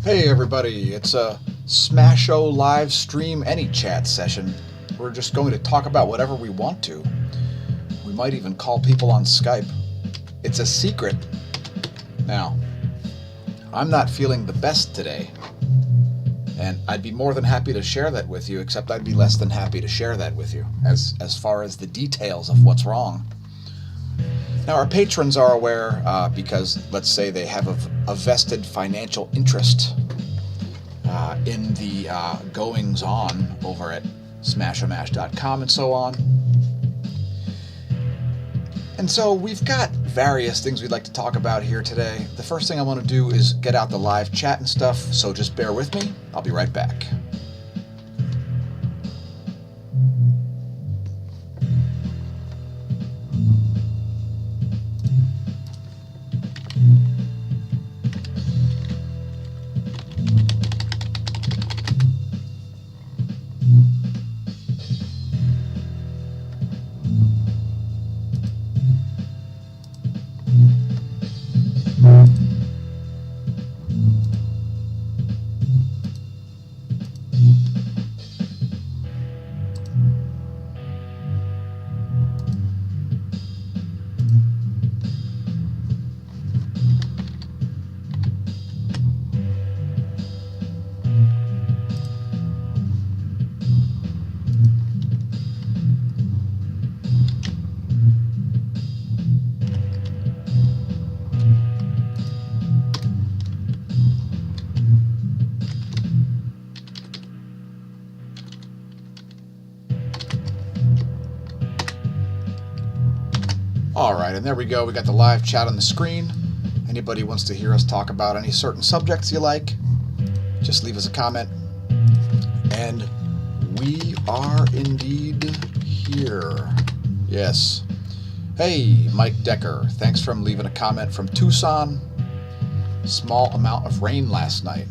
Hey everybody, it's a SMAsho live stream AnyChat session. We're just going to talk about whatever we want to. We might even call people on Skype. It's a secret. Now, I'm not feeling the best today, and I'd be more than happy to share that with you, except I'd be less than happy to share that with you, as far as the details of what's wrong. Now, our patrons are aware because, let's say, they have a vested financial interest in the goings-on over at smAsho.com and so on. And so we've got various things we'd like to talk about here today. The first thing I want to do is get out the live chat and stuff, so just bear with me. I'll be right back. Alright, and there we go. We got the live chat on the screen. Anybody wants to hear us talk about any certain subjects you like, just leave us a comment. And we are indeed here. Yes. Hey, Mike Decker. Thanks for leaving a comment from Tucson. Small amount of rain last night.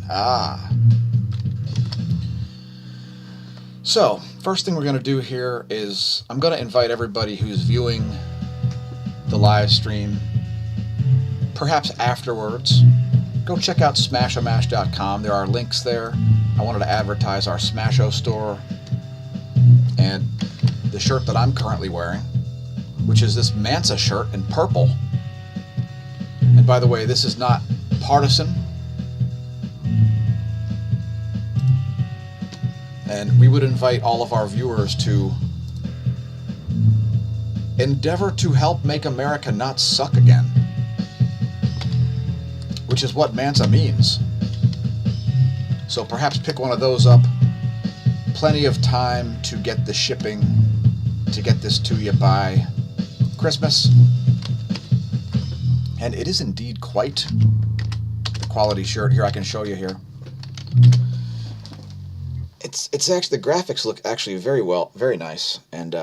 So, first thing we're going to do here is I'm going to invite everybody who's viewing the live stream, perhaps afterwards, go check out smAsho.com. There are links there. I wanted to advertise our SMAsho store and the shirt that I'm currently wearing, which is this Mansa shirt in purple. And by the way, this is not partisan. And we would invite all of our viewers to endeavor to help make America not suck again, which is what Mansa means. So perhaps pick one of those up. Plenty of time to get the shipping, to get this to you by Christmas. And it is indeed quite a quality shirt. Here, I can show you here. It's actually, the graphics look actually very nice. And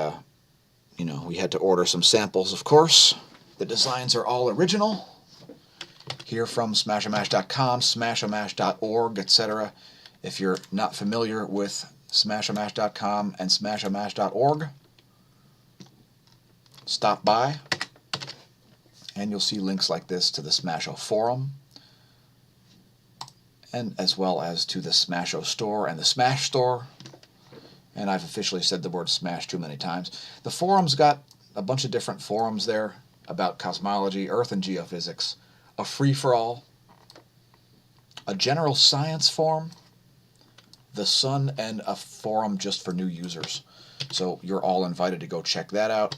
you know, we had to order some samples, of course. The designs are all original. Here from smAsho.com, smAsho.org, etc. If you're not familiar with smAsho.com and smAsho.org, stop by, and you'll see links like this to the SMAsho forum, and as well as to the SMAsho store and the Smash store. And I've officially said the word smash too many times. The forum's got a bunch of different forums there about cosmology, Earth and geophysics, a free-for-all, a general science forum, the sun, and a forum just for new users. So you're all invited to go check that out.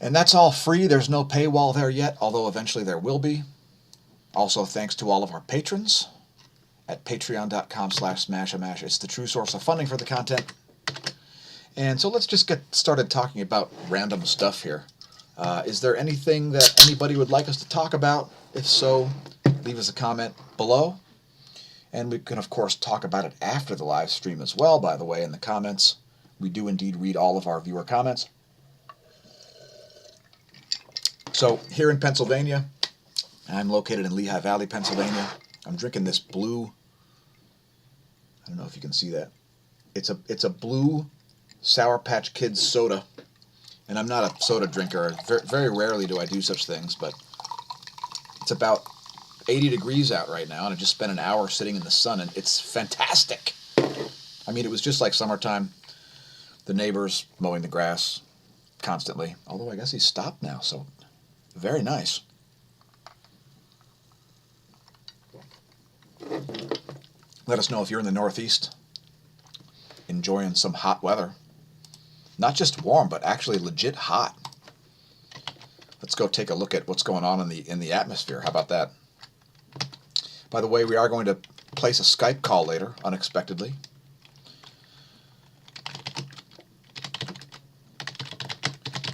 And that's all free. There's no paywall there yet, although eventually there will be. Also, thanks to all of our patrons at patreon.com/smAsho. It's the true source of funding for the content. And so let's just get started talking about random stuff here. Is there anything that anybody would like us to talk about? If so, leave us a comment below. And we can, of course, talk about it after the live stream as well, by the way, in the comments. We do indeed read all of our viewer comments. So, here in Pennsylvania, I'm located in Lehigh Valley, Pennsylvania. I'm drinking this blue, I don't know if you can see that. It's a blue Sour Patch Kids soda. And I'm not a soda drinker. Very rarely do I do such things, but it's about 80 degrees out right now, and I just spent an hour sitting in the sun, and it's fantastic. I mean, it was just like summertime. The neighbors mowing the grass constantly. Although I guess he's stopped now, so very nice. Let us know if you're in the Northeast enjoying some hot weather. Not just warm, but actually legit hot. Let's go take a look at what's going on in the atmosphere. How about that? By the way, we are going to place a Skype call later, unexpectedly.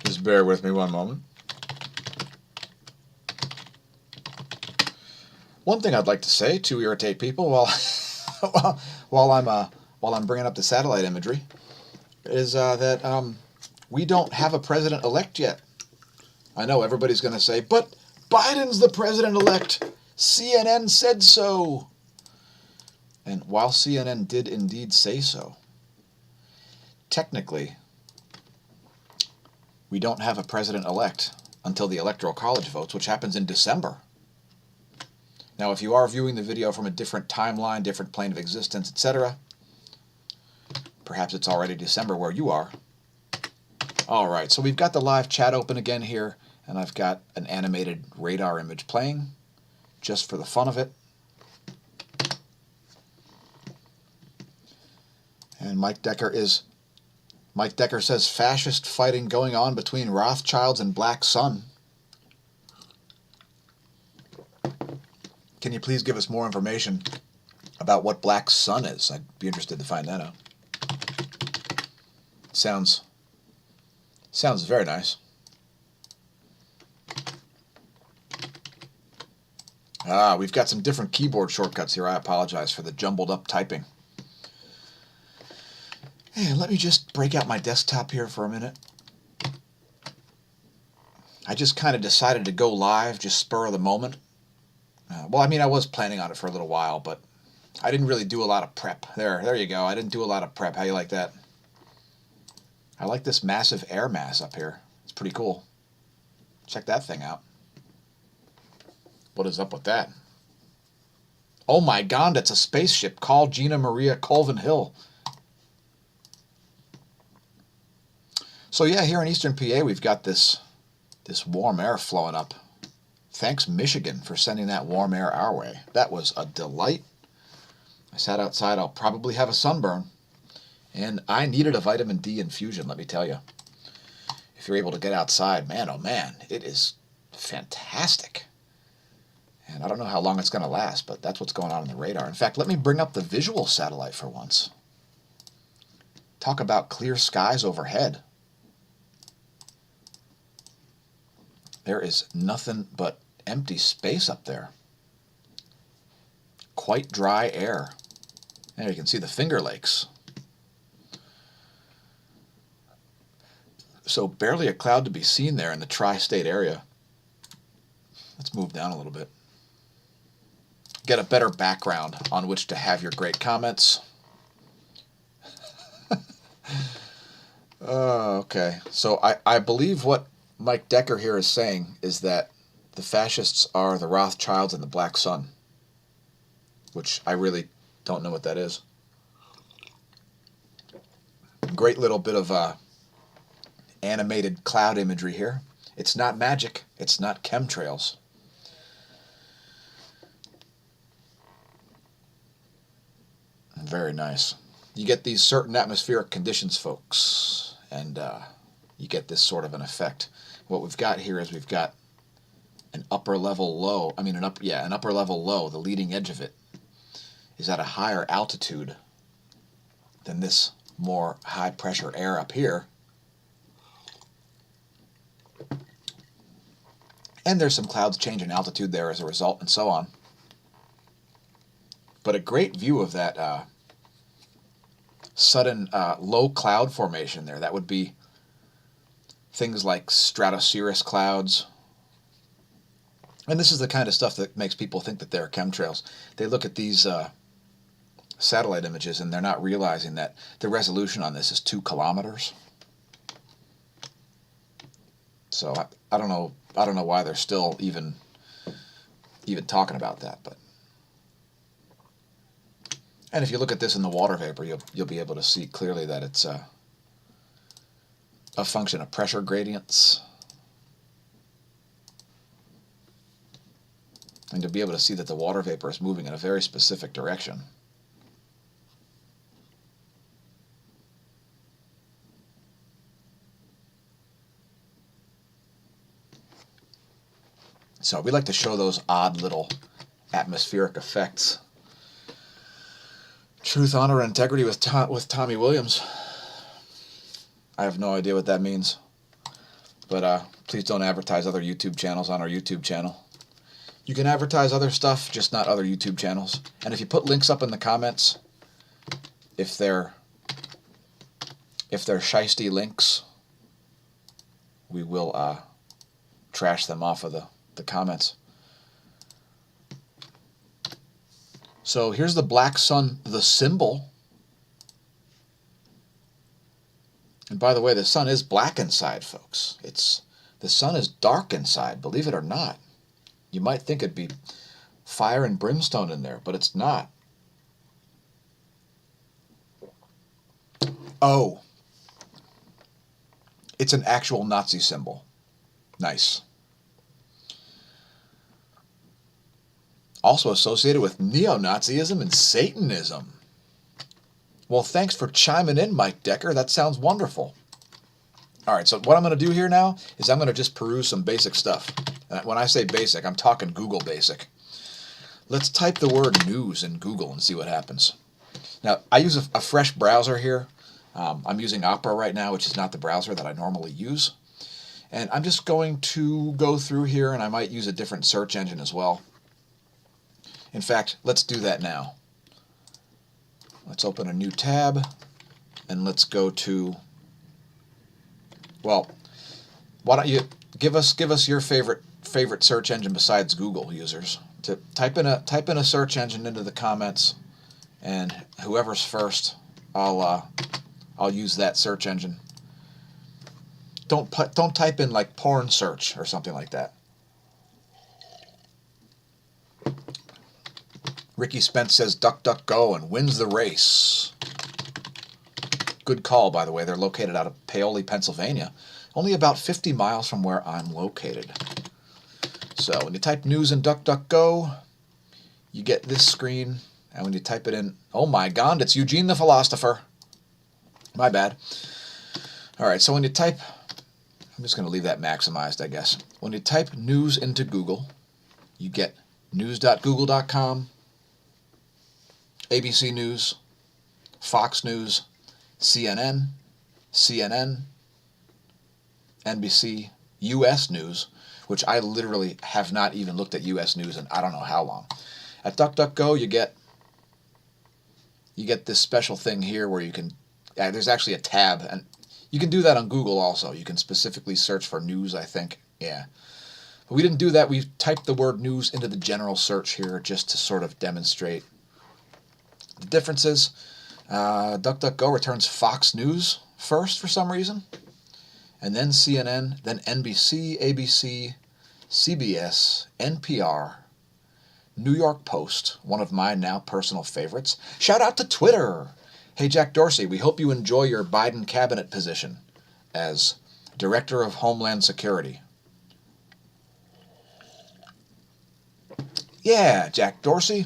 Just bear with me one moment. One thing I'd like to say to irritate people while I'm bringing up the satellite imagery is that we don't have a president-elect yet. I know everybody's going to say, but Biden's the president-elect. CNN said so. And while CNN did indeed say so, technically, we don't have a president-elect until the Electoral College votes, which happens in December. Now, if you are viewing the video from a different timeline, different plane of existence, etc., perhaps it's already December where you are. All right, so we've got the live chat open again here, and I've got an animated radar image playing, just for the fun of it. And Mike Decker says, fascist fighting going on between Rothschilds and Black Sun. Can you please give us more information about what Black Sun is? I'd be interested to find that out. Sounds very nice. We've got some different keyboard shortcuts here. I apologize for the jumbled up typing. Hey, let me just break out my desktop here for a minute. I just kind of decided to go live, just spur of the moment. Well, I mean, I was planning on it for a little while, but I didn't really do a lot of prep. There you go. I didn't do a lot of prep. How you like that? I like this massive air mass up here. It's pretty cool. Check that thing out. What is up with that? Oh my God, it's a spaceship. Call Gina Maria Colvin Hill. So yeah, here in Eastern PA, we've got this warm air flowing up. Thanks, Michigan, for sending that warm air our way. That was a delight. I sat outside. I'll probably have a sunburn. And I needed a vitamin D infusion, let me tell you. If you're able to get outside, man, oh man, it is fantastic. And I don't know how long it's going to last, but that's what's going on in the radar. In fact, let me bring up the visual satellite for once. Talk about clear skies overhead. There is nothing but empty space up there. Quite dry air. There you can see the Finger Lakes. So barely a cloud to be seen there in the tri-state area. Let's move down a little bit. Get a better background on which to have your great comments. Okay, so I believe what Mike Decker here is saying is that the fascists are the Rothschilds and the Black Sun, which I really don't know what that is. Great little bit of animated cloud imagery here. It's not magic. It's not chemtrails. Very nice. You get these certain atmospheric conditions, folks, and you get this sort of an effect. What we've got here is we've got an upper level low. An upper level low. The leading edge of it is at a higher altitude than this more high pressure air up here. And there's some clouds changing altitude there as a result, and so on. But a great view of that sudden low cloud formation there. That would be things like stratocirrus clouds. And this is the kind of stuff that makes people think that they're chemtrails. They look at these satellite images and they're not realizing that the resolution on this is 2 kilometers. So I don't know why they're still even even talking about that. But and if you look at this in the water vapor, you'll be able to see clearly that it's a function of pressure gradients. And you'll be able to see that the water vapor is moving in a very specific direction. So we like to show those odd little atmospheric effects. Truth, honor, and integrity with Tommy Williams. I have no idea what that means. But please don't advertise other YouTube channels on our YouTube channel. You can advertise other stuff, just not other YouTube channels. And if you put links up in the comments, if they're shiesty links, we will trash them off of the comments. So here's the black sun, the symbol. And by the way, the sun is black inside, folks. The sun is dark inside, believe it or not. You might think it'd be fire and brimstone in there, but it's not. Oh, it's an actual Nazi symbol. Nice. Also associated with neo-Nazism and Satanism. Well, thanks for chiming in, Mike Decker. That sounds wonderful. All right, so what I'm going to do here now is I'm going to just peruse some basic stuff. When I say basic, I'm talking Google basic. Let's type the word news in Google and see what happens. Now, I use a fresh browser here. I'm using Opera right now, which is not the browser that I normally use. And I'm just going to go through here, and I might use a different search engine as well. In fact, let's do that now. Let's open a new tab, and let's go to, well, why don't you give us your favorite search engine besides Google, users. To type in a search engine into the comments, and whoever's first, I'll use that search engine. Don't type in like porn search or something like that. Ricky Spence says DuckDuckGo and wins the race. Good call, by the way. They're located out of Paoli, Pennsylvania, only about 50 miles from where I'm located. So when you type news in DuckDuckGo, you get this screen, and when you type it in, oh my God, it's Eugene the Philosopher. My bad. All right, so when you type, I'm just going to leave that maximized, I guess. When you type news into Google, you get news.google.com, ABC News, Fox News, CNN, NBC, U.S. News, which I literally have not even looked at U.S. News in I don't know how long. At DuckDuckGo, you get this special thing here where you can, there's actually a tab, and you can do that on Google also. You can specifically search for news, I think. Yeah. But we didn't do that. We typed the word news into the general search here just to sort of demonstrate the differences. DuckDuckGo returns Fox News first for some reason, and then CNN, then NBC, ABC, CBS, NPR, New York Post, one of my now personal favorites. Shout out to Twitter. Hey, Jack Dorsey, we hope you enjoy your Biden cabinet position as Director of Homeland Security. Yeah, Jack Dorsey.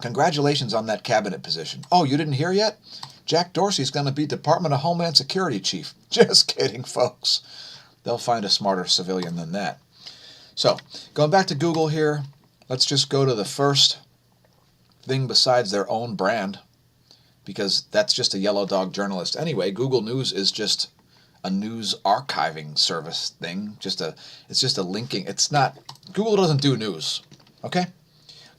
Congratulations on that cabinet position. Oh, you didn't hear yet? Jack Dorsey's going to be Department of Homeland Security chief. Just kidding, folks. They'll find a smarter civilian than that. So, going back to Google here, let's just go to the first thing besides their own brand, because that's just a yellow dog journalist. Anyway, Google News is just a news archiving service thing. It's just a linking. It's not, Google doesn't do news, okay?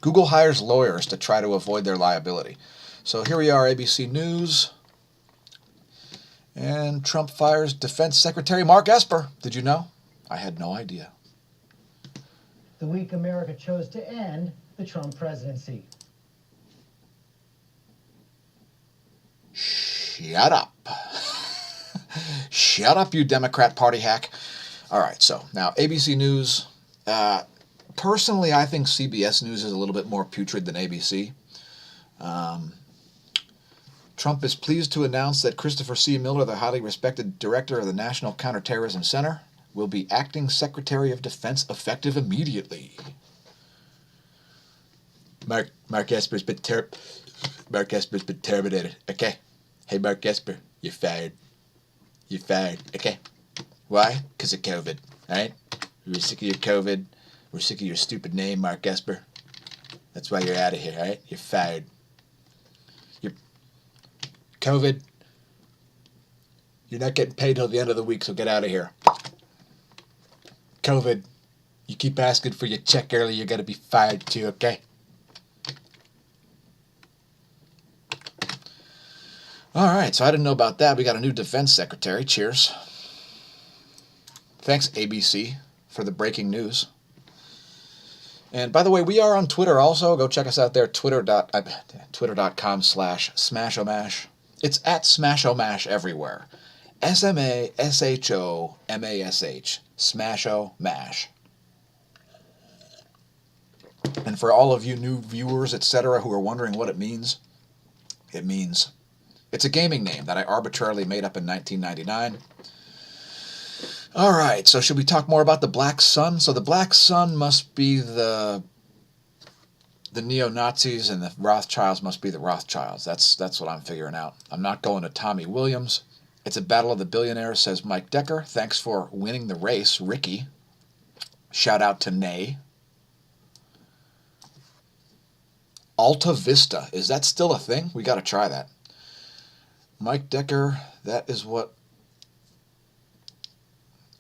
Google hires lawyers to try to avoid their liability. So here we are, ABC News. And Trump fires Defense Secretary Mark Esper. Did you know? I had no idea. The week America chose to end the Trump presidency. Shut up. Shut up, you Democrat Party hack. All right, so now ABC News. Personally, I think CBS News is a little bit more putrid than ABC. Trump is pleased to announce that Christopher C. Miller, the highly respected director of the National Counterterrorism Center, will be acting Secretary of Defense effective immediately. Mark Esper's been terminated. Okay. Hey, Mark Esper, you're fired. You're fired. Okay. Why? Because of COVID. All right? We're sick of your COVID. We're sick of your stupid name, Mark Esper. That's why you're out of here, all right? You're fired. You're COVID. You're not getting paid till the end of the week, so get out of here. COVID. You keep asking for your check early, you're going to be fired too, okay? All right, so I didn't know about that. We got a new defense secretary. Cheers. Thanks, ABC, for the breaking news. And by the way, we are on Twitter also. Go check us out there, twitter.com/smAshomash. It's at smAshomash everywhere. SMASHOMASH. smAshomash. And for all of you new viewers, etc., who are wondering what it means it's a gaming name that I arbitrarily made up in 1999. All right, so should we talk more about the Black Sun? So the Black Sun must be the neo-Nazis, and the Rothschilds must be the Rothschilds. That's what I'm figuring out. I'm not going to Tommy Williams. It's a battle of the billionaires, says Mike Decker. Thanks for winning the race, Ricky. Shout out to Nay. Alta Vista. Is that still a thing? We got to try that. Mike Decker, that is what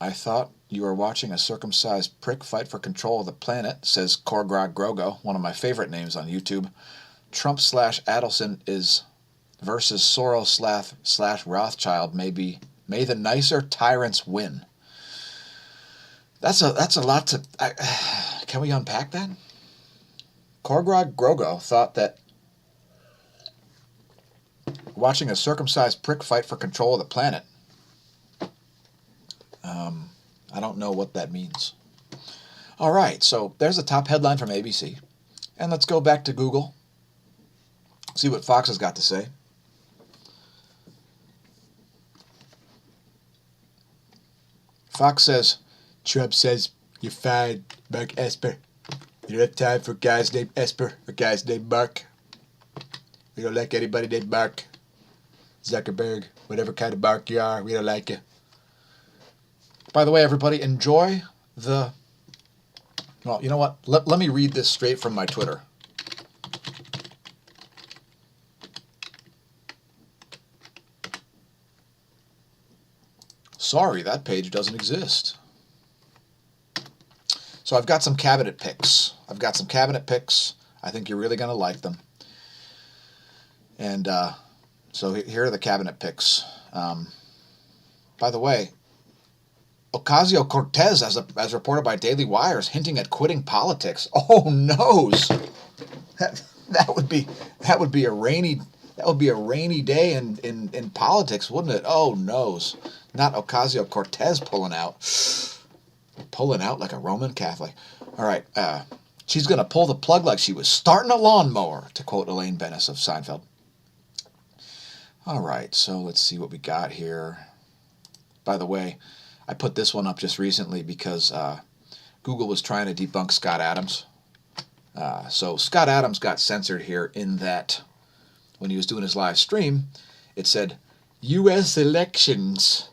I thought. You were watching a circumcised prick fight for control of the planet, says Korgrog Grogo, one of my favorite names on YouTube. Trump/Adelson is versus Soros/Rothschild. May the nicer tyrants win. That's a lot to... can we unpack that? Korgrog Grogo thought that watching a circumcised prick fight for control of the planet. I don't know what that means. All right, so there's the top headline from ABC. And let's go back to Google, see what Fox has got to say. Fox says, Trump says, you're fired, Mark Esper. You don't have time for guys named Esper or guys named Mark. We don't like anybody named Mark. Zuckerberg, whatever kind of Mark you are, we don't like you. By the way, everybody, enjoy the... Well, you know what? Let me read this straight from my Twitter. Sorry, that page doesn't exist. So I've got some cabinet picks. I think you're really going to like them. And so here are the cabinet picks. By the way, Ocasio-Cortez, as reported by Daily Wire, is hinting at quitting politics. Oh noes! That would be a rainy day in politics, wouldn't it? Oh noes! Not Ocasio-Cortez pulling out like a Roman Catholic. All right, she's gonna pull the plug like she was starting a lawnmower, to quote Elaine Bennis of Seinfeld. All right, so let's see what we got here. By the way, I put this one up just recently because Google was trying to debunk Scott Adams. So Scott Adams got censored here in that when he was doing his live stream, it said, U.S. elections.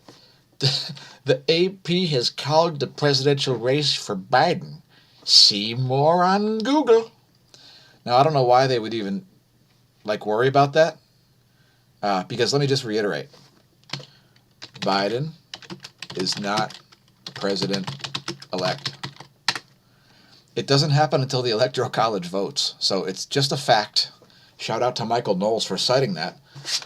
The AP has called the presidential race for Biden. See more on Google. Now, I don't know why they would even worry about that. Because let me just reiterate. Biden is not president-elect. It doesn't happen until the Electoral College votes, so it's just a fact. Shout out to Michael Knowles for citing that.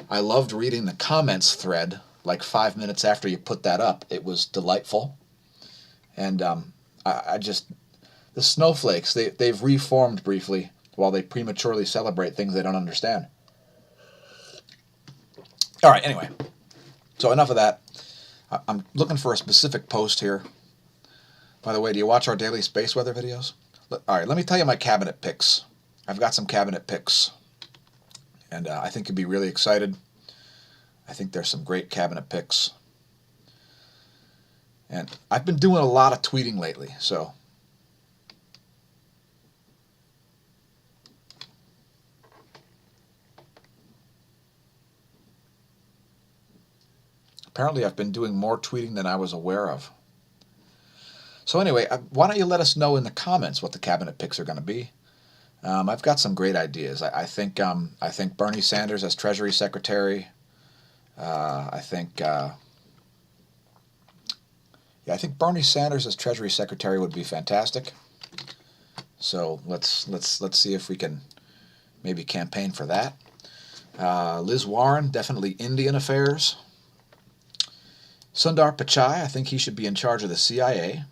I loved reading the comments thread 5 minutes after you put that up. It was delightful. And the snowflakes, they've reformed briefly while they prematurely celebrate things they don't understand. All right, anyway. So enough of that. I'm looking for a specific post here. By the way, do you watch our daily space weather videos? All right, let me tell you my cabinet picks. I've got some cabinet picks, and I think you'll be really excited. I think there's some great cabinet picks. And I've been doing a lot of tweeting lately, so apparently I've been doing more tweeting than I was aware of. So anyway, why don't you let us know in the comments what the cabinet picks are going to be? I've got some great ideas. I think Bernie Sanders as Treasury Secretary. I think Bernie Sanders as Treasury Secretary would be fantastic. So let's see if we can maybe campaign for that. Liz Warren, definitely Indian affairs. Sundar Pichai, I think he should be in charge of the CIA.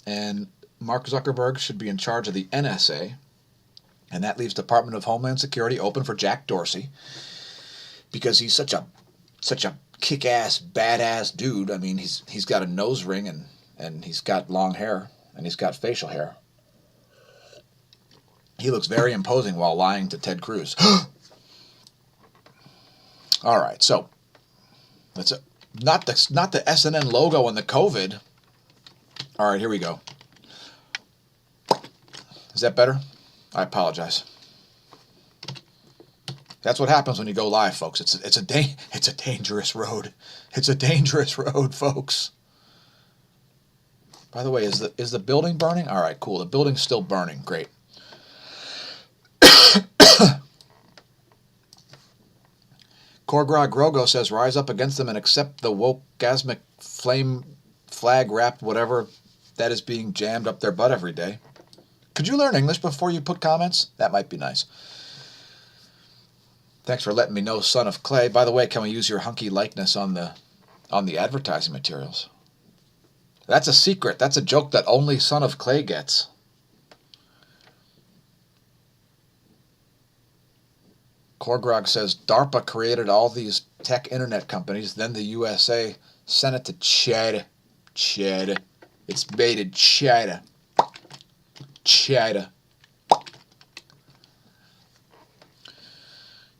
And Mark Zuckerberg should be in charge of the NSA. And that leaves Department of Homeland Security open for Jack Dorsey, because he's such a kick-ass, badass dude. I mean, he's got a nose ring, and he's got long hair, and he's got facial hair. He looks very imposing while lying to Ted Cruz. All right, so that's not the SNN logo on the COVID. All right, here we go. Is that better? I apologize. That's what happens when you go live, folks. It's a dangerous road. It's a dangerous road, folks. By the way, is the building burning? All right, cool. The building's still burning. Great. Korgrog Grogo says, rise up against them and accept the woke-gasmic flame flag wrapped whatever that is being jammed up their butt every day. Could you learn English before you put comments? That might be nice. Thanks for letting me know, Son of Clay. By the way, can we use your hunky likeness on the advertising materials? That's a secret. That's a joke that only Son of Clay gets. Korgrog says, DARPA created all these tech internet companies, then the USA sent it to China. China. It's made in China. China.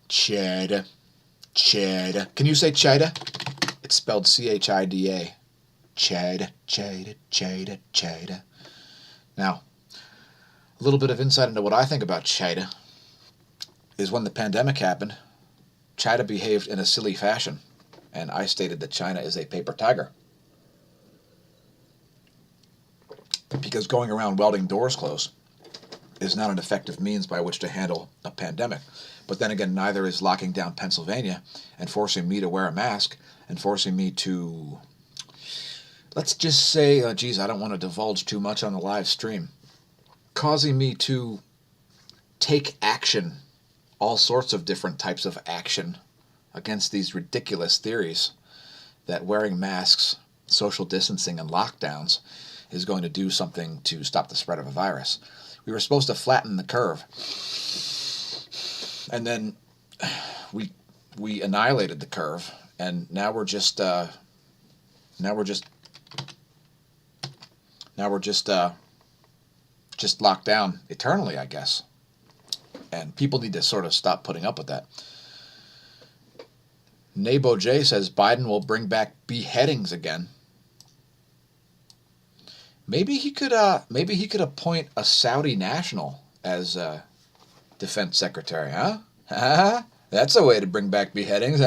China. China. Can you say China? It's spelled C-H-I-D-A. China. China. China. China. Now, a little bit of insight into what I think about China is when the pandemic happened, China behaved in a silly fashion, and I stated that China is a paper tiger. Because going around welding doors closed is not an effective means by which to handle a pandemic. But then again, neither is locking down Pennsylvania and forcing me to wear a mask and forcing me to, let's just say, geez, I don't want to divulge too much on the live stream, causing me to take action, all sorts of different types of action against these ridiculous theories that wearing masks, social distancing, and lockdowns is going to do something to stop the spread of a virus. We were supposed to flatten the curve, and then we annihilated the curve, and now we're just locked down eternally, I guess. And people need to sort of stop putting up with that. Nabo J says Biden will bring back beheadings again. Maybe he could appoint a Saudi national as defense secretary, huh? That's a way to bring back beheadings.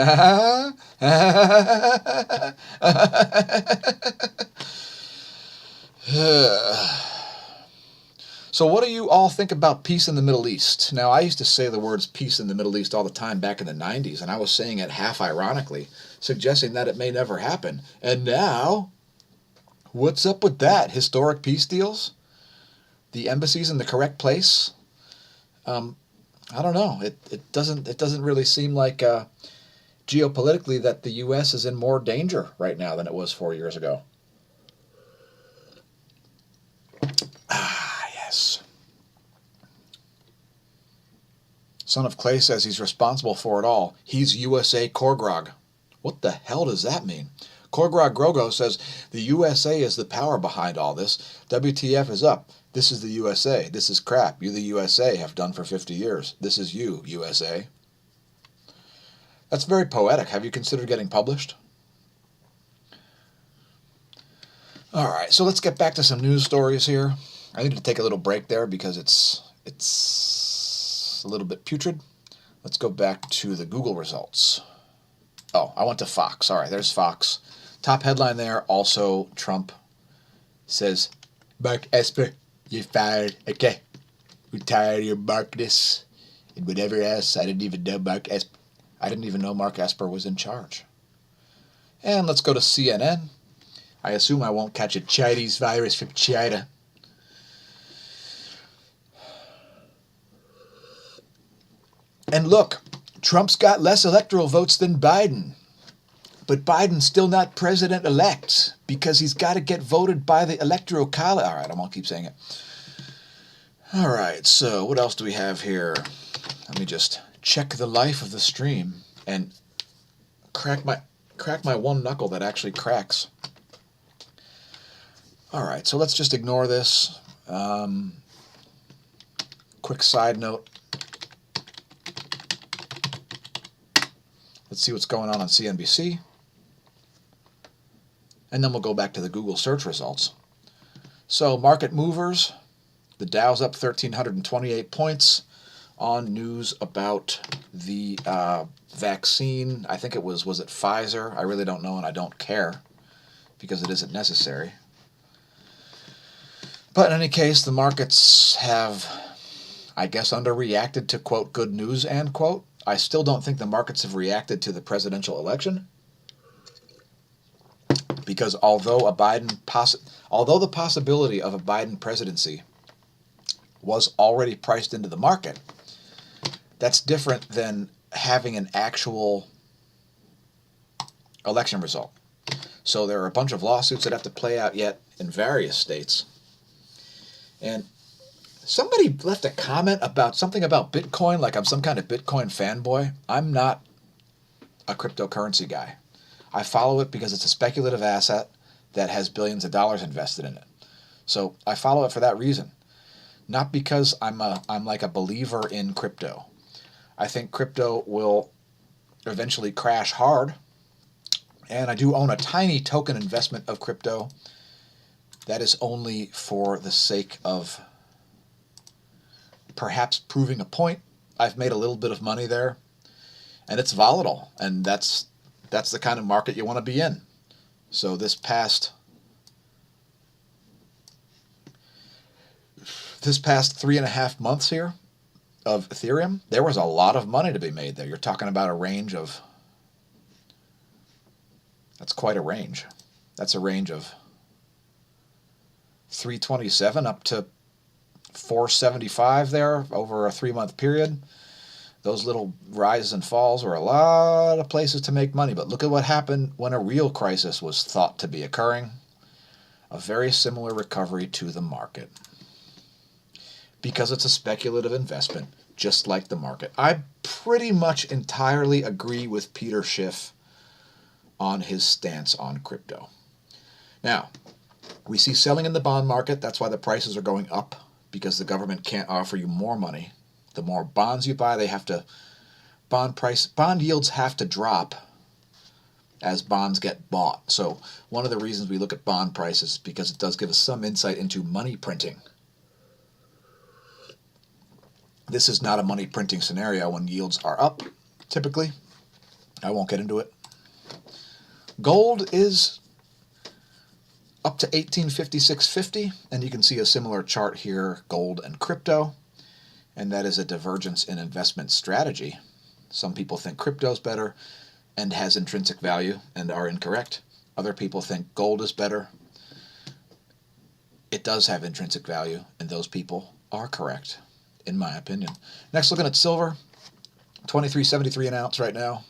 So what do you all think about peace in the Middle East? Now, I used to say the words peace in the Middle East all the time back in the 90s, and I was saying it half ironically, suggesting that it may never happen. And now, what's up with that? Historic peace deals? The embassy's in the correct place? I don't know. It doesn't really seem like geopolitically that the U.S. is in more danger right now than it was 4 years ago. Yes. Son of Clay says he's responsible for it all. He's USA Korgrog. What the hell does that mean? Korgrog Grogo says, the USA is the power behind all this. WTF is up. This is the USA. This is crap. You, the USA, have done for 50 years. This is you, USA. That's very poetic. Have you considered getting published? All right, so let's get back to some news stories here. I need to take a little break there because it's a little bit putrid. Let's go back to the Google results. Oh, I went to Fox. All right, there's Fox. Top headline there, also Trump says, Mark Esper, you're fired. Okay, we're tired of your Markness and whatever else. I didn't even know Mark Esper was in charge. And let's go to CNN. I assume I won't catch a Chinese virus from China. And look, Trump's got less electoral votes than Biden. But Biden's still not president-elect because he's got to get voted by the electoral college. All right, I won't keep saying it. All right, so what else do we have here? Let me just check the life of the stream and crack my one knuckle that actually cracks. All right, so let's just ignore this. Quick side note. Let's see what's going on CNBC. And then we'll go back to the Google search results. So market movers, the Dow's up 1,328 points on news about the vaccine. I think it was it Pfizer? I really don't know, and I don't care because it isn't necessary. But in any case, the markets have, I guess, underreacted to, quote, good news, end quote. I still don't think the markets have reacted to the presidential election because although the possibility of a Biden presidency was already priced into the market, that's different than having an actual election result. So there are a bunch of lawsuits that have to play out yet in various states. And somebody left a comment about something about Bitcoin, like I'm some kind of Bitcoin fanboy. I'm not a cryptocurrency guy. I follow it because it's a speculative asset that has billions of dollars invested in it. So I follow it for that reason, not because I'm like a believer in crypto. I think crypto will eventually crash hard, and I do own a tiny token investment of crypto. That is only for the sake of perhaps proving a point. I've made a little bit of money there, and it's volatile, and that's the kind of market you want to be in. So this past 3.5 months here of Ethereum, there was a lot of money to be made there. You're talking about a range of, that's quite a range. That's a range of 327 up to 475 there over a 3-month period. Those little rises and falls were a lot of places to make money. But look at what happened when a real crisis was thought to be occurring. A very similar recovery to the market. Because it's a speculative investment, just like the market. I pretty much entirely agree with Peter Schiff on his stance on crypto. Now, we see selling in the bond market. That's why the prices are going up, because the government can't offer you more money. The more bonds you buy, bond yields have to drop as bonds get bought. So one of the reasons we look at bond prices is because it does give us some insight into money printing. This is not a money printing scenario when yields are up, typically. I won't get into it. Gold is up to 1856.50, and you can see a similar chart here, gold and crypto, and that is a divergence in investment strategy. Some people think crypto's better and has intrinsic value and are incorrect. Other people think gold is better. It does have intrinsic value, and those people are correct, in my opinion. Next, looking at silver, $23.73 an ounce right now.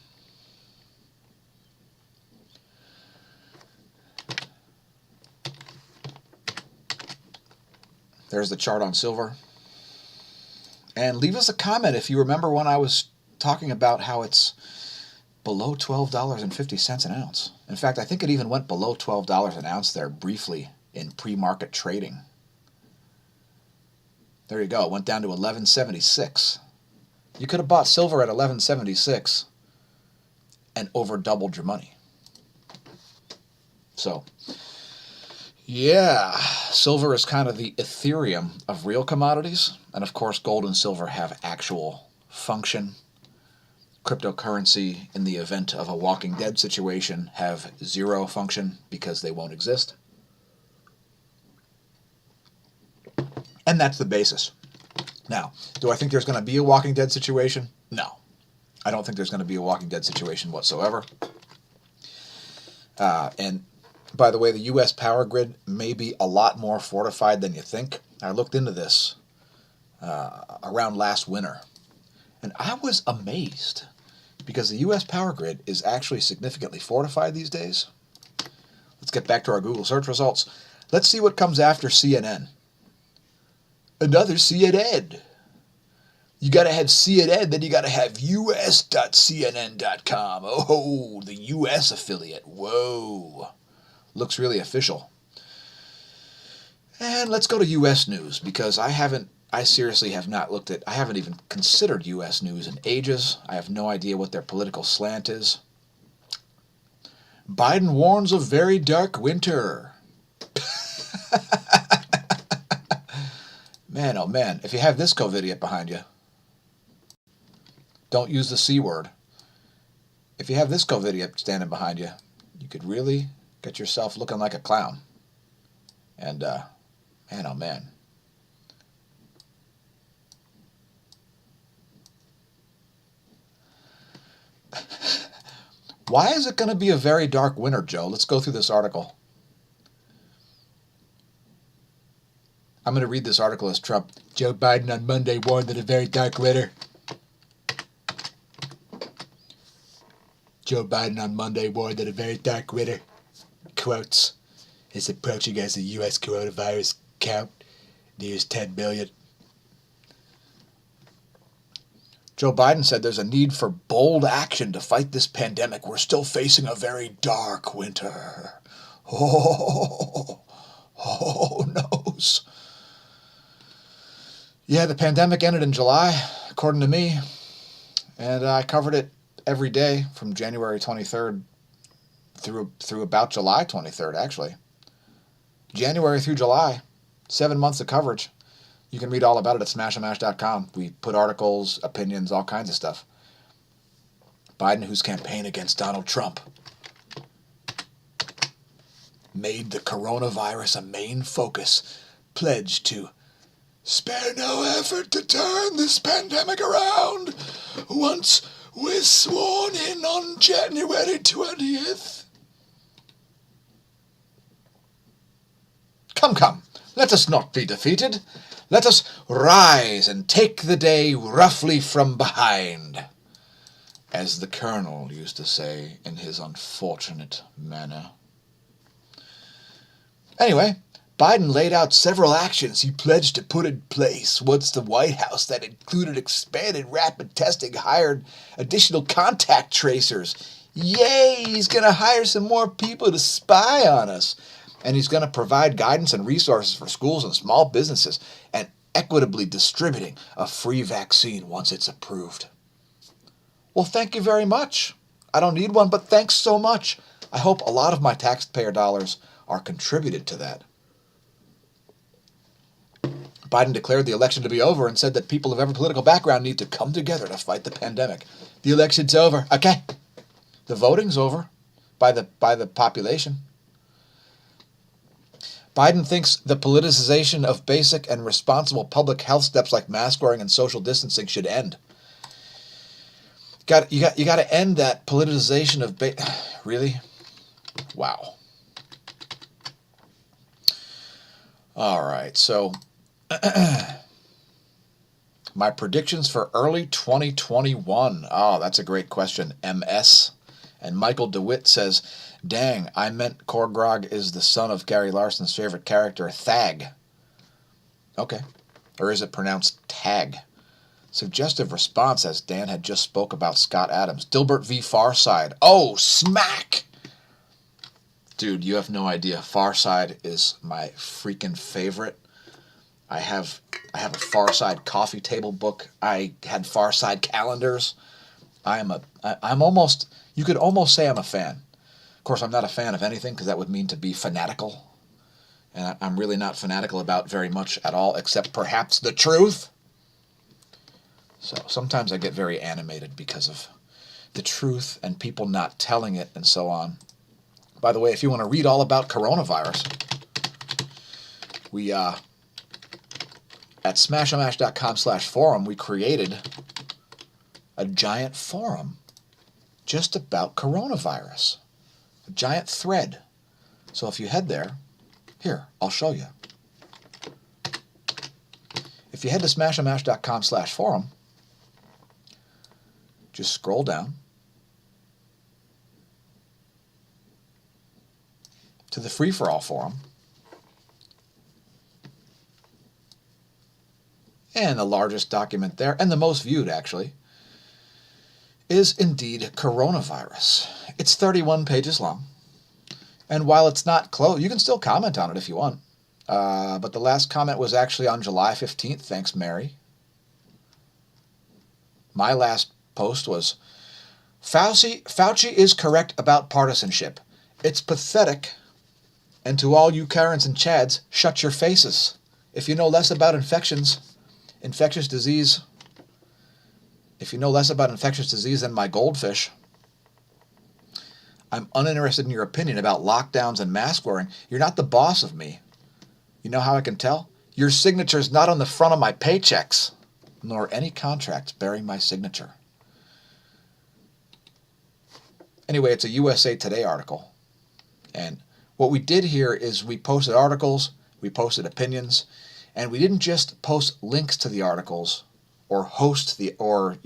There's the chart on silver. And leave us a comment if you remember when I was talking about how it's below $12.50 an ounce. In fact, I think it even went below $12 an ounce there briefly in pre-market trading. There you go. It went down to $11.76. You could have bought silver at $11.76 and over doubled your money. So, yeah, silver is kind of the Ethereum of real commodities. And of course, gold and silver have actual function. Cryptocurrency, in the event of a Walking Dead situation, have zero function because they won't exist. And that's the basis. Now, do I think there's going to be a Walking Dead situation? No. I don't think there's going to be a Walking Dead situation whatsoever. And by the way, the U.S. power grid may be a lot more fortified than you think. I looked into this around last winter, and I was amazed because the U.S. power grid is actually significantly fortified these days. Let's get back to our Google search results. Let's see what comes after CNN. Another CNN. You got to have CNN, then you got to have us.cnn.com. Oh, the U.S. affiliate. Whoa. Looks really official. And let's go to U.S. news, because I seriously have not looked at, I haven't even considered U.S. news in ages. I have no idea what their political slant is. Biden warns of very dark winter. Man, oh man, if you have this COVIDiot behind you, don't use the C word. If you have this COVIDiot standing behind you, you could really get yourself looking like a clown. And, man, oh man. Why is it going to be a very dark winter, Joe? Let's go through this article. I'm going to read this article as Trump. Joe Biden on Monday warned that a very dark winter. Joe Biden on Monday warned that a very dark winter, quotes, is approaching as the U.S. coronavirus count nears 10 million. Joe Biden said there's a need for bold action to fight this pandemic. We're still facing a very dark winter. Oh noes. Yeah, the pandemic ended in July, according to me, and I covered it every day from January 23rd through about July 23rd, actually. January through July, 7 months of coverage. You can read all about it at smAsho.com. We put articles, opinions, all kinds of stuff. Biden, whose campaign against Donald Trump made the coronavirus a main focus, pledged to spare no effort to turn this pandemic around once we're sworn in on January 20th. Come, let us not be defeated. Let us rise and take the day roughly from behind, as the Colonel used to say in his unfortunate manner. Anyway, Biden laid out several actions he pledged to put in place once the White House that included expanded rapid testing, hired additional contact tracers. Yay, he's going to hire some more people to spy on us. And he's going to provide guidance and resources for schools and small businesses, and equitably distributing a free vaccine once it's approved. Well, thank you very much. I don't need one, but thanks so much. I hope a lot of my taxpayer dollars are contributed to that. Biden declared the election to be over and said that people of every political background need to come together to fight the pandemic. The election's over. Okay. The voting's over by the population. Biden thinks the politicization of basic and responsible public health steps like mask wearing and social distancing should end. You got to end that politicization of really? Wow. All right, so my predictions for early 2021. Oh, that's a great question. MS. And Michael DeWitt says, dang, I meant Korgrog is the son of Gary Larson's favorite character, Thag. Okay. Or is it pronounced Tag? Suggestive response, as Dan had just spoke about Scott Adams. Dilbert v. Farside. Oh, smack! Dude, you have no idea. Farside is my freaking favorite. I have a Farside coffee table book. I had Farside calendars. I'm almost, you could almost say I'm a fan. Of course, I'm not a fan of anything because that would mean to be fanatical. And I'm really not fanatical about very much at all, except perhaps the truth. So sometimes I get very animated because of the truth and people not telling it and so on. By the way, if you want to read all about coronavirus, we at smAsho.com/forum, we created a giant forum just about coronavirus. A giant thread. So if you head there, here, I'll show you. If you head to smAsho.com/forum, just scroll down to the free-for-all forum, and the largest document there, and the most viewed actually, is indeed coronavirus. It's 31 pages long, and while it's not closed, you can still comment on it if you want. But the last comment was actually on July 15th, thanks Mary. My last post was, Fauci is correct about partisanship. It's pathetic. And to all you Karens and Chads, shut your faces. If you know less about infectious disease, if you know less about infectious disease than my goldfish, I'm uninterested in your opinion about lockdowns and mask wearing. You're not the boss of me. You know how I can tell? Your signature's not on the front of my paychecks, nor any contracts bearing my signature. Anyway, it's a USA Today article. And what we did here is we posted articles, we posted opinions, and we didn't just post links to the articles or host the, or,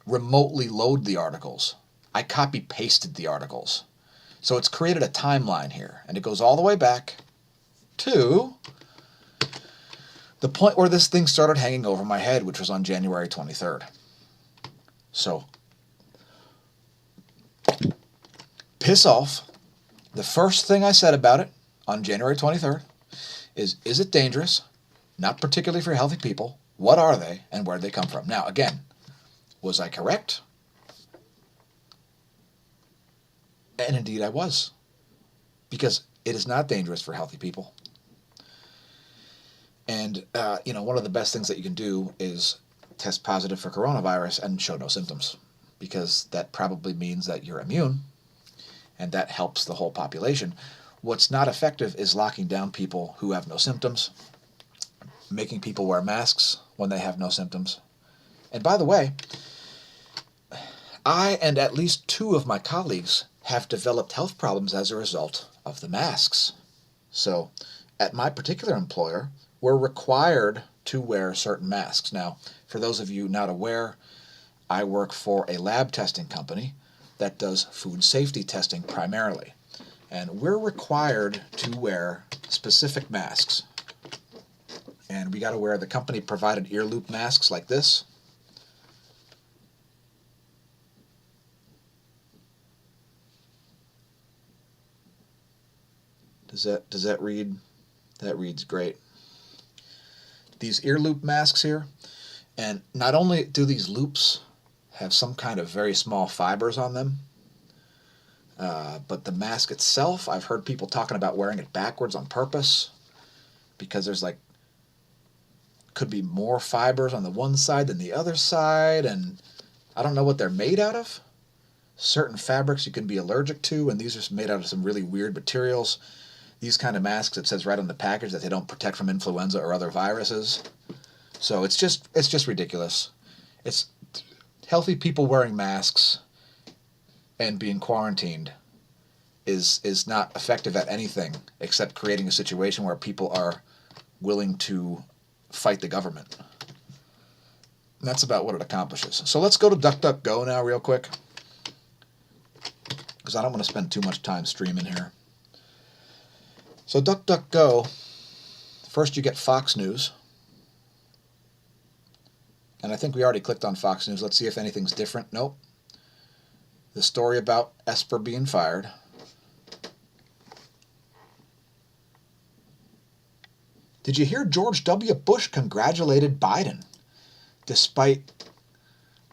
remotely load the articles. I copy-pasted the articles. So it's created a timeline here, and it goes all the way back to the point where this thing started hanging over my head, which was on January 23rd. So, piss off. The first thing I said about it on January 23rd is it dangerous? Not particularly for healthy people. What are they, and where did they come from? Now, again, was I correct? And indeed I was. Because it is not dangerous for healthy people. And, one of the best things that you can do is test positive for coronavirus and show no symptoms. Because that probably means that you're immune. And that helps the whole population. What's not effective is locking down people who have no symptoms, making people wear masks when they have no symptoms. And by the way, I and at least 2 of my colleagues have developed health problems as a result of the masks. So, at my particular employer, we're required to wear certain masks. Now, for those of you not aware, I work for a lab testing company that does food safety testing primarily. And we're required to wear specific masks. And we got to wear the company-provided ear loop masks like this. Does that read? That reads great. These ear loop masks here, and not only do these loops have some kind of very small fibers on them, but the mask itself, I've heard people talking about wearing it backwards on purpose because there's could be more fibers on the one side than the other side, and I don't know what they're made out of. Certain fabrics you can be allergic to, and these are made out of some really weird materials. These kind of masks, it says right on the package that they don't protect from influenza or other viruses. So it's just ridiculous. It's healthy people wearing masks and being quarantined is not effective at anything except creating a situation where people are willing to fight the government. And that's about what it accomplishes. So let's go to DuckDuckGo now real quick, because I don't want to spend too much time streaming here. So DuckDuckGo, first you get Fox News. And I think we already clicked on Fox News. Let's see if anything's different. Nope. The story about Esper being fired. Did you hear George W. Bush congratulated Biden despite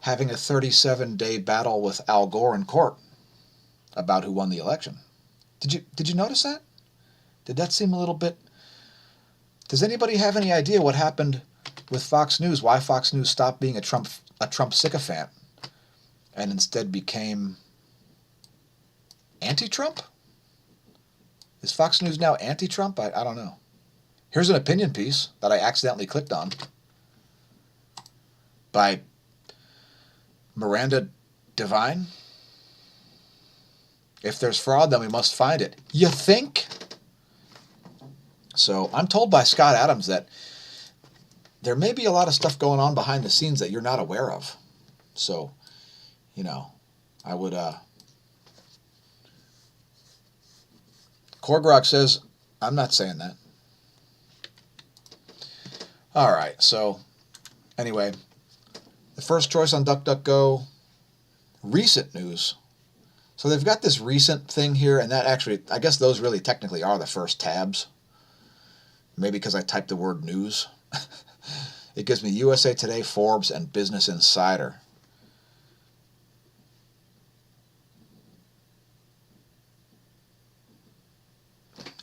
having a 37-day battle with Al Gore in court about who won the election? Did you notice that? Did that seem a little bit... Does anybody have any idea what happened with Fox News? Why Fox News stopped being a Trump sycophant and instead became anti-Trump? Is Fox News now anti-Trump? I don't know. Here's an opinion piece that I accidentally clicked on by Miranda Devine. If there's fraud, then we must find it. You think? So I'm told by Scott Adams that there may be a lot of stuff going on behind the scenes that you're not aware of. So, you know, I would... Korgrok says, I'm not saying that. All right, so anyway, the first choice on DuckDuckGo, recent news. So they've got this recent thing here, and that actually, I guess those really technically are the first tabs. Maybe because I typed the word news. It gives me USA Today, Forbes, and Business Insider.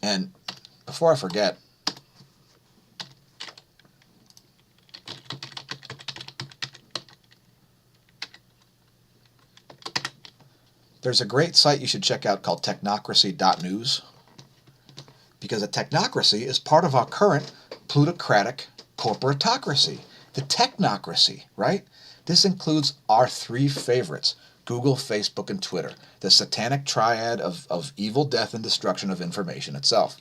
And before I forget, there's a great site you should check out called technocracy.news, because a technocracy is part of our current plutocratic corporatocracy. The technocracy, right? This includes our three favorites, Google, Facebook, and Twitter, the satanic triad of evil, death, and destruction of information itself.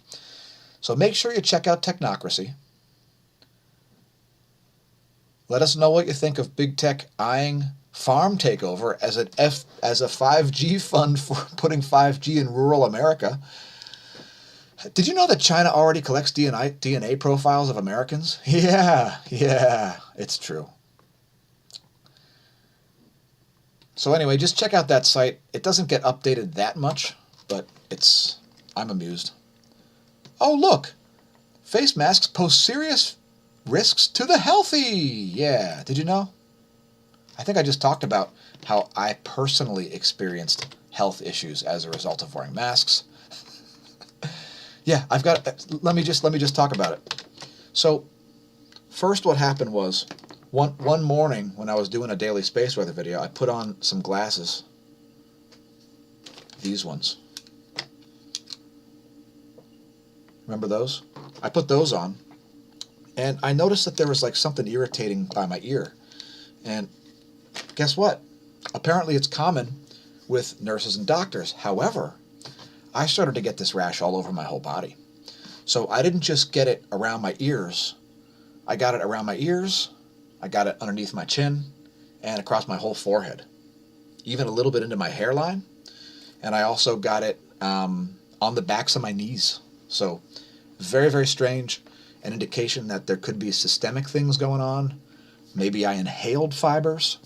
So make sure you check out Technocracy. Let us know what you think of big tech eyeing farm takeover as a 5G fund for putting 5G in rural America. Did you know that China already collects DNA profiles of Americans? Yeah, it's true. So anyway, just check out that site. It doesn't get updated that much, but I'm amused. Oh, look! Face masks pose serious risks to the healthy! Yeah, did you know? I think I just talked about how I personally experienced health issues as a result of wearing masks. Yeah, let me just talk about it. So, first what happened was, one morning when I was doing a daily space weather video, I put on some glasses. These ones. Remember those? I put those on, and I noticed that there was like something irritating by my ear. And guess what? Apparently it's common with nurses and doctors. However, I started to get this rash all over my whole body. So I didn't just get it around my ears. I got it around my ears, I got it underneath my chin, and across my whole forehead. Even a little bit into my hairline. And I also got it on the backs of my knees. So very, very strange. An indication that there could be systemic things going on. Maybe I inhaled fibers.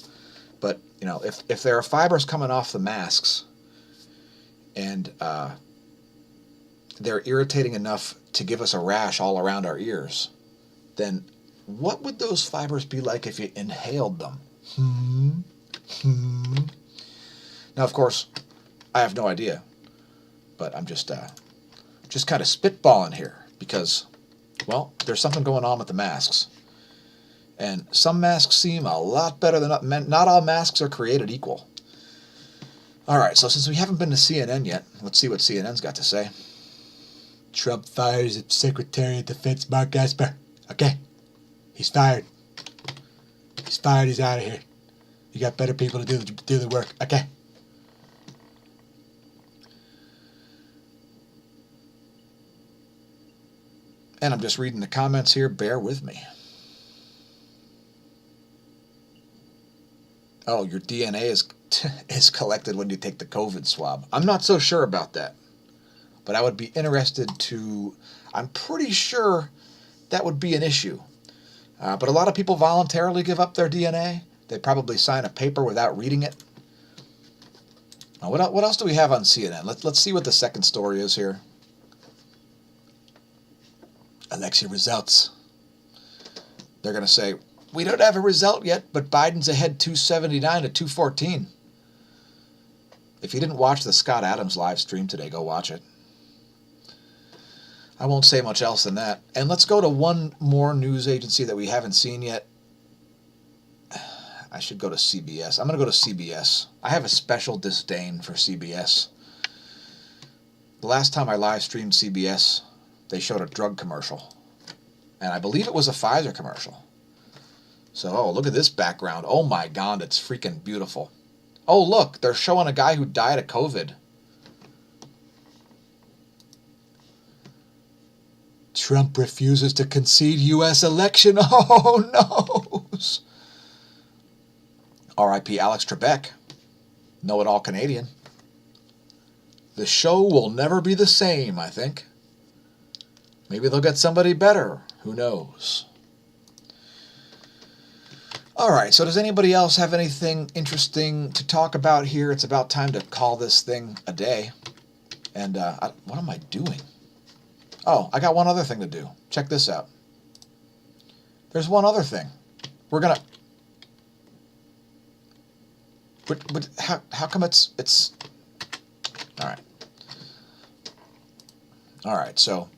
But, you know, if there are fibers coming off the masks and they're irritating enough to give us a rash all around our ears, then what would those fibers be like if you inhaled them? Now, of course, I have no idea, but I'm just kind of spitballing here because, well, there's something going on with the masks. And some masks seem a lot better than others. Not all masks are created equal. All right, so since we haven't been to CNN yet, let's see what CNN's got to say. Trump fires Secretary of Defense Mark Esper. Okay, he's fired. He's fired, he's out of here. You got better people to do the work. Okay. And I'm just reading the comments here. Bear with me. Oh, your DNA is collected when you take the COVID swab. I'm not so sure about that. But I would be interested to... I'm pretty sure that would be an issue. But a lot of people voluntarily give up their DNA. They probably sign a paper without reading it. What else do we have on CNN? Let's see what the second story is here. Election results. They're going to say, we don't have a result yet, but Biden's ahead 279 to 214. If you didn't watch the Scott Adams live stream today, go watch it. I won't say much else than that. And let's go to one more news agency that we haven't seen yet. I should go to CBS. I'm going to go to CBS. I have a special disdain for CBS. The last time I live streamed CBS, they showed a drug commercial. And I believe it was a Pfizer commercial. So, oh, look at this background. Oh my God, it's freaking beautiful. Oh, look, they're showing a guy who died of COVID. Trump refuses to concede U.S. election. Oh, no. R.I.P. Alex Trebek. Know-it-all Canadian. The show will never be the same, I think. Maybe they'll get somebody better. Who knows? All right, so does anybody else have anything interesting to talk about here? It's about time to call this thing a day. And what am I doing? Oh, I got one other thing to do. Check this out. There's one other thing. We're going to... But how come it's... All right. All right, so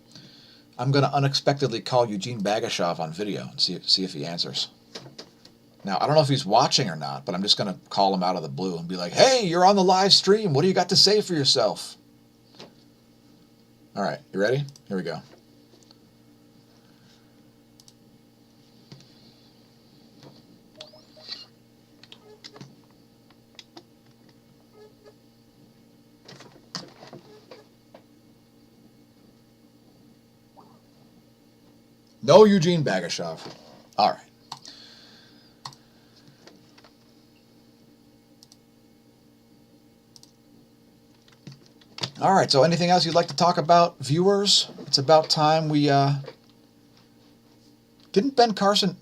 I'm going to unexpectedly call Eugene Bagashov on video and see if he answers. Now, I don't know if he's watching or not, but I'm just going to call him out of the blue and be like, hey, you're on the live stream. What do you got to say for yourself? All right, you ready? Here we go. No Eugene Bagashov. All right. All right, so anything else you'd like to talk about, viewers? It's about time we, didn't Ben Carson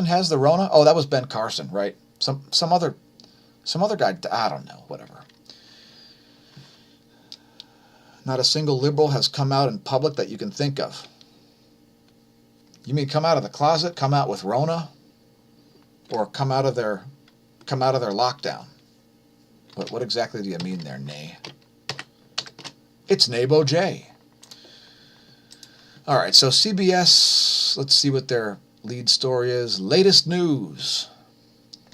has the Rona? Oh, that was Ben Carson, right? Some other guy, I don't know, whatever. Not a single liberal has come out in public that you can think of. You mean come out of the closet, come out with Rona, or come out of their lockdown? What exactly do you mean there, Nay? It's Nabo J. All right, so CBS, let's see what their lead story is. Latest news.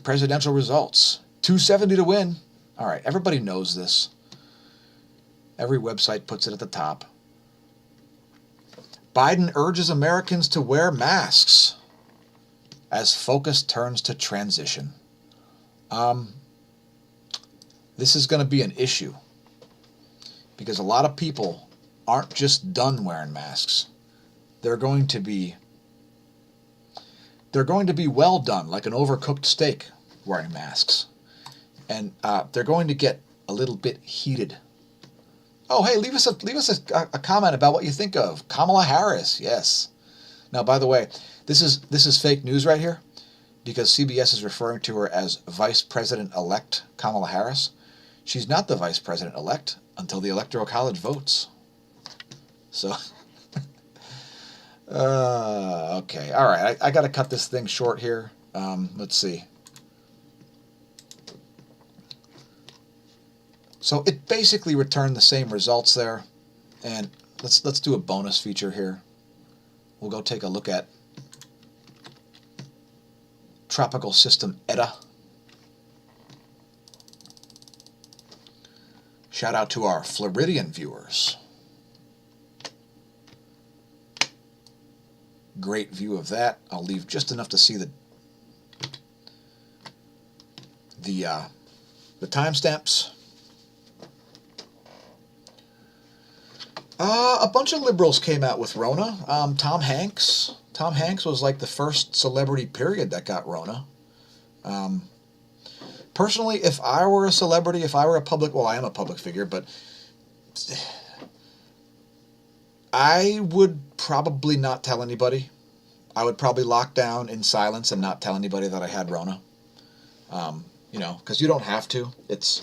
Presidential results. 270 to win. All right, everybody knows this. Every website puts it at the top. Biden urges Americans to wear masks as focus turns to transition. This is going to be an issue because a lot of people aren't just done wearing masks. They're going to be well done, like an overcooked steak, wearing masks. And they're going to get a little bit heated. Oh, hey, leave us a comment about what you think of Kamala Harris. Yes. Now, by the way, this is fake news right here because CBS is referring to her as Vice President-elect Kamala Harris. She's not the Vice President-elect until the Electoral College votes. So, okay. All right, I got to cut this thing short here. Let's see. So it basically returned the same results there, and let's do a bonus feature here. We'll go take a look at Tropical System Eta. Shout out to our Floridian viewers. Great view of that. I'll leave just enough to see the timestamps. A bunch of liberals came out with Rona. Tom Hanks. Tom Hanks was like the first celebrity, period, that got Rona. Personally, if I were a celebrity, if I were a public, well, I am a public figure, but I would probably not tell anybody. I would probably lock down in silence and not tell anybody that I had Rona. Because you don't have to. It's,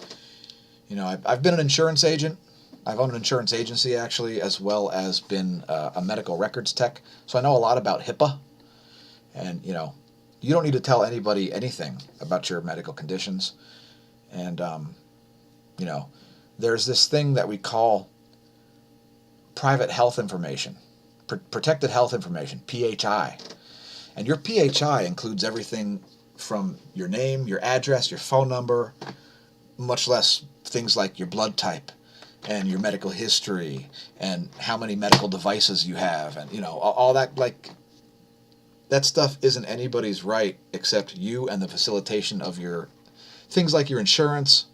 I've been an insurance agent. I've owned an insurance agency, actually, as well as been a medical records tech. So I know a lot about HIPAA. And, you don't need to tell anybody anything about your medical conditions. And, there's this thing that we call private health information, protected health information, PHI. And your PHI includes everything from your name, your address, your phone number, much less things like your blood type and your medical history and how many medical devices you have, and all that. Like, that stuff isn't anybody's right except you and the facilitation of your things like your insurance,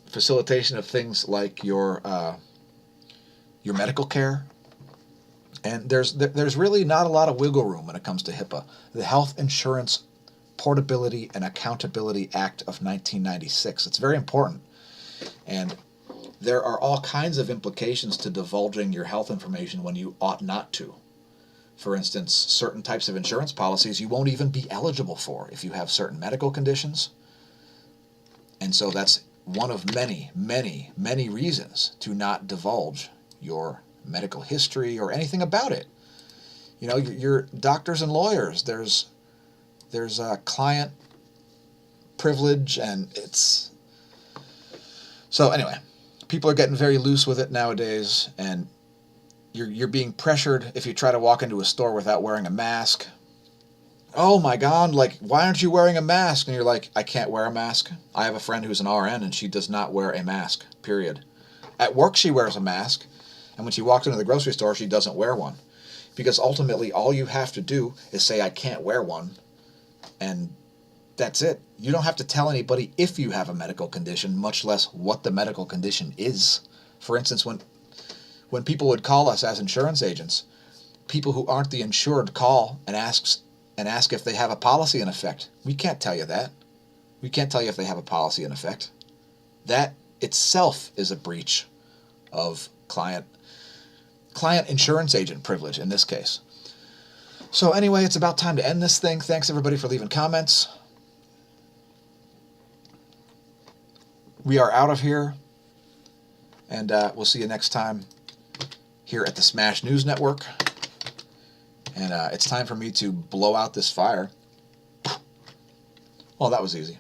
facilitation of things like your medical care. And there's really not a lot of wiggle room when it comes to HIPAA. The Health Insurance Portability and Accountability Act of 1996. It's very important. And there are all kinds of implications to divulging your health information when you ought not to. For instance, certain types of insurance policies you won't even be eligible for if you have certain medical conditions. And so that's one of many, many, many reasons to not divulge your medical history or anything about it. Your doctors and lawyers, there's client privilege, and it's... So anyway, people are getting very loose with it nowadays, and you're being pressured if you try to walk into a store without wearing a mask. Oh my God, like, why aren't you wearing a mask? And you're like, I can't wear a mask. I have a friend who's an RN, and she does not wear a mask, period. At work, she wears a mask, and when she walks into the grocery store, she doesn't wear one. Because ultimately, all you have to do is say, I can't wear one, and that's it. You don't have to tell anybody if you have a medical condition, much less what the medical condition is. For instance, when people would call us as insurance agents, people who aren't the insured call and ask if they have a policy in effect. We can't tell you that. We can't tell you if they have a policy in effect. That itself is a breach of client insurance agent privilege in this case. So anyway, it's about time to end this thing. Thanks everybody for leaving comments. We are out of here, and we'll see you next time here at the Smash News Network. And it's time for me to blow out this fire. Well, that was easy.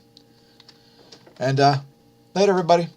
And later, everybody.